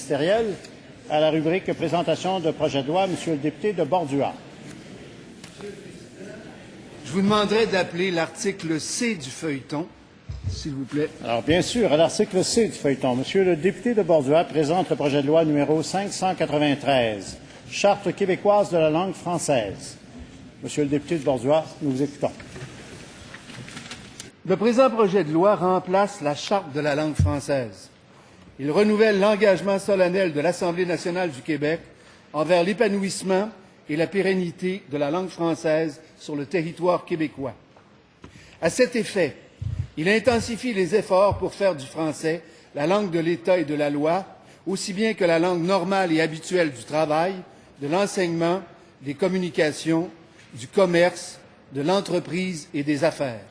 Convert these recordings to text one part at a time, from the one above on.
ministériel. À la rubrique présentation de projet de loi, Monsieur le député de Bordua. Je vous demanderai d'appeler l'article C du feuilleton, s'il vous plaît. Alors, bien sûr, à l'article C du feuilleton, Monsieur le député de Bordua présente le projet de loi numéro 593, Charte québécoise de la langue française. Monsieur le député de Bordua, nous vous écoutons. Le présent projet de loi remplace la Charte de la langue française. Il renouvelle l'engagement solennel de l'Assemblée nationale du Québec envers l'épanouissement et la pérennité de la langue française sur le territoire québécois. À cet effet, il intensifie les efforts pour faire du français la langue de l'État et de la loi, aussi bien que la langue normale et habituelle du travail, de l'enseignement, des communications, du commerce, de l'entreprise et des affaires.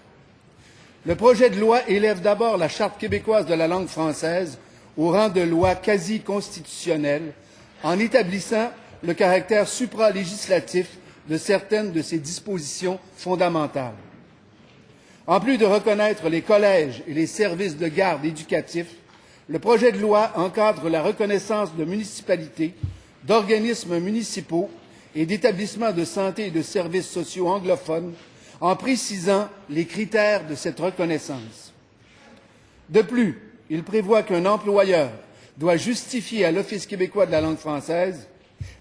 Le projet de loi élève d'abord la Charte québécoise de la langue française au rang de loi quasi-constitutionnelle en établissant le caractère supralégislatif de certaines de ses dispositions fondamentales. En plus de reconnaître les collèges et les services de garde éducatifs, le projet de loi encadre la reconnaissance de municipalités, d'organismes municipaux et d'établissements de santé et de services sociaux anglophones en précisant les critères de cette reconnaissance. De plus, il prévoit qu'un employeur doit justifier à l'Office québécois de la langue française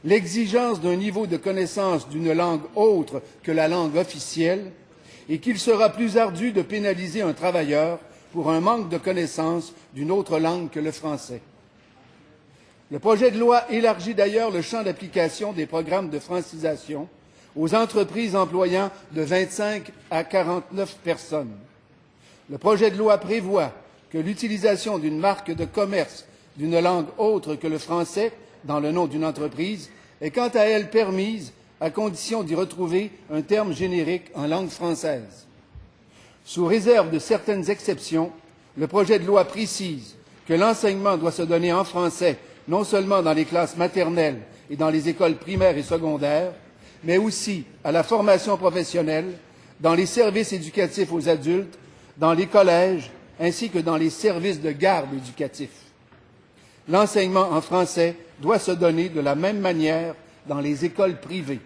l'exigence d'un niveau de connaissance d'une langue autre que la langue officielle et qu'il sera plus ardu de pénaliser un travailleur pour un manque de connaissance d'une autre langue que le français. Le projet de loi élargit d'ailleurs le champ d'application des programmes de francisation aux entreprises employant de 25 à 49 personnes. Le projet de loi prévoit que l'utilisation d'une marque de commerce d'une langue autre que le français dans le nom d'une entreprise est quant à elle permise à condition d'y retrouver un terme générique en langue française. Sous réserve de certaines exceptions, le projet de loi précise que l'enseignement doit se donner en français non seulement dans les classes maternelles et dans les écoles primaires et secondaires, mais aussi à la formation professionnelle, dans les services éducatifs aux adultes, dans les collèges, ainsi que dans les services de garde éducatifs. L'enseignement en français doit se donner de la même manière dans les écoles privées.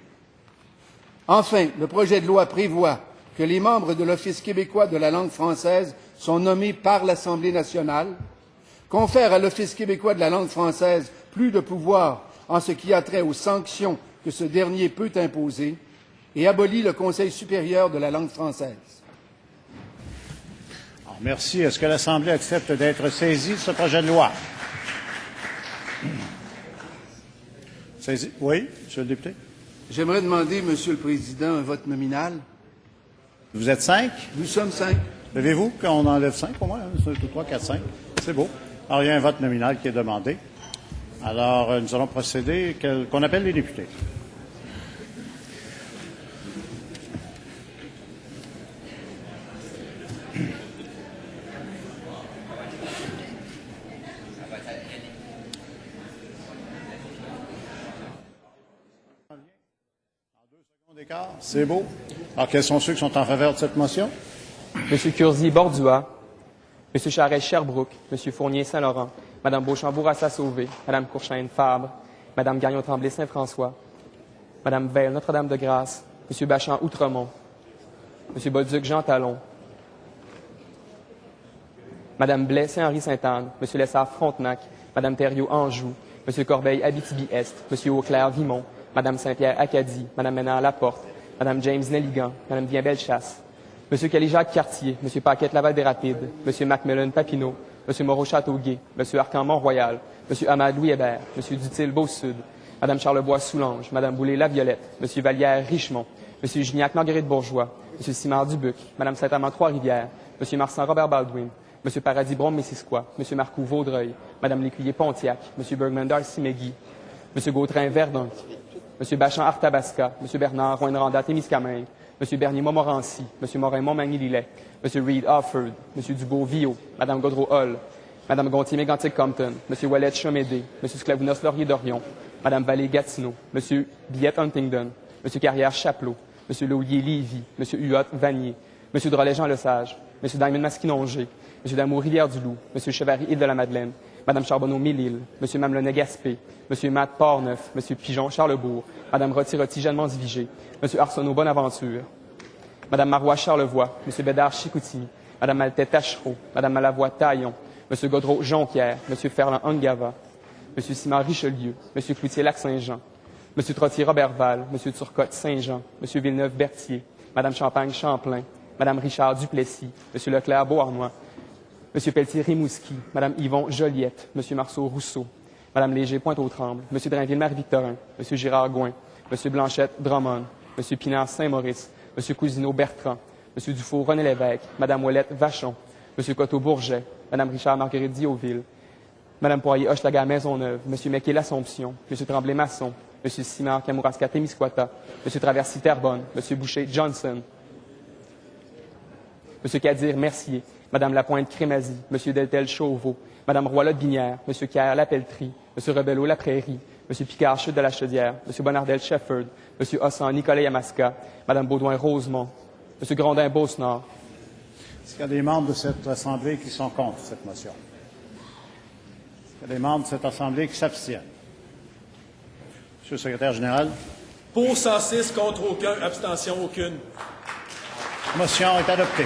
Enfin, le projet de loi prévoit que les membres de l'Office québécois de la langue française sont nommés par l'Assemblée nationale, confère à l'Office québécois de la langue française plus de pouvoir en ce qui a trait aux sanctions que ce dernier peut imposer et abolit le Conseil supérieur de la langue française. Alors, merci. Est-ce que l'Assemblée accepte d'être saisie de ce projet de loi? Saisie? Oui, Monsieur le député. J'aimerais demander, Monsieur le Président, un vote nominal. Vous êtes 5? Nous sommes 5. Levez-vous qu'on enlève 5 au moins. 1, 2, 3, 4, 5. C'est beau. Alors, il y a un vote nominal qui est demandé. Alors, nous allons procéder, qu'on appelle les députés. C'est beau. Alors, quels sont ceux qui sont en faveur de cette motion? M. Curzi-Bordua, M. Charest-Sherbrooke, M. Fournier-Saint-Laurent, Mme Beauchamp-Bourassa-Sauvé, Mme Courchaine-Fabre, Mme Gagnon-Tremblay-Saint-François, Mme Veil Notre-Dame-de-Grâce, M. Bachand-Outremont, M. Bolduc-Jean Talon, Mme Blais Saint-Henri-Sainte-Anne, M. Lessard-Frontenac, Mme Thériault-Anjou, M. Corbeil-Abitibi-Est, M. Auclair-Vimont, Mme Saint-Pierre-Acadie, Mme Ménard-Laporte, Mme James Nelligan, Mme Bien-Bellechasse, M. Kelly-Jacques-Cartier, M. Paquette-Laval-des-Rapides, M. Macmillan-Papineau, M. Moreau-Châteauguay, M. Arcan-Mont-Royal, M. Hamad-Louis-Hébert, M. Dutil-Beau-Sud, Mme Charlebois-Soulanges, Mme Boulay-Laviolette, M. Vallière-Richemont, M. Gignac-Marguerite-Bourgeois, M. Simard-Dubuc, Mme Saint-Amand-Trois-Rivières, M. Marsan-Robert-Baldwin, M. Paradis-Brome-Missisquoi, M. Marcoux-Vaudreuil, Mme Lécuyer-Pontiac, M. Bergman-Darcy-McGee, M. Gautrin-Verdun, M. Bachand-Arthabasca, M. Bernard Rouyn-Noranda-Témiscamingue, M. Bernier-Montmorency, M. Morin-Montmagny-Lillet, M. Reed-Offord, M. Dubois-Villot, Mme Godreau-Hall, Mme Gontier-Mégantic-Compton, M. Ouellette-Chomédé, M. Sclavounos-Laurier-Dorion, Mme Vallée-Gatineau, M. Billette-Huntingdon, M. Carrière-Chapelot, M. Laulier-Lévy, M. Huot-Vanier, M. Drolet-Jean-Lesage, M. Diamond-Masquinongé, M. Damour-Rivière-du-Loup, M. Chevary-Île-de-la-Madeleine, Mme Charbonneau-Mélile, M. Mamelonnet-Gaspé, M. Matt Portneuf, M. Pigeon-Charlebourg, Mme Roti-Jeannemont-Divigé, M. Arsenault-Bonaventure, Mme Marois-Charlevoix, M. Bédard-Chicoutimi, Mme Maltais-Tachereau, Mme Malavoie-Taillon, M. Gaudreau-Jonquière, M. Ferland-Angava, M. Simard-Richelieu, M. Cloutier-Lac-Saint-Jean, M. Trottier-Roberval, M. Turcotte-Saint-Jean, M. Villeneuve-Berthier, Mme Champagne-Champlain, Mme Richard-Duplessis, M. Leclerc-Beauharnois, M. Pelletier-Rimouski, Mme Yvon-Joliette, M. Marceau-Rousseau, Mme Léger-Pointe-aux-Trembles, M. Drainville-Marie-Victorin, M. Girard-Gouin, M. Blanchette-Drummond, M. Pinard-Saint-Maurice, M. Cousineau-Bertrand, M. Dufault-René-Lévesque, Mme Ouellette-Vachon, M. Coteau-Bourget, Mme Richard-Marguerite-Diouville, Mme Poirier-Hochelaga-Maisonneuve, M. Mekier-L'Assomption, M. Tremblay-Masson, M. Simard-Kamouraska-Témiscouata, M. Traversy-Terrebonne, M. Boucher-Johnson, M. Kadir-Mercier, Mme Lapointe-Crémazie, M. Deltel-Chauveau, Mme Roy-Binière, M. Caire-Lapelletrie, M. Rebello-Laprérie, M. Picard-Chute de la Chaudière, M. Bonardel-Shefford, M. Hossan-Nicolas-Yamaska, Mme Baudouin-Rosemont, M. Grondin-Beaucenard. Est-ce qu'il y a des membres de cette Assemblée qui sont contre cette motion? Est-ce qu'il y a des membres de cette Assemblée qui s'abstiennent? Monsieur le secrétaire général. Pour 106, contre aucun, abstention aucune. La motion est adoptée.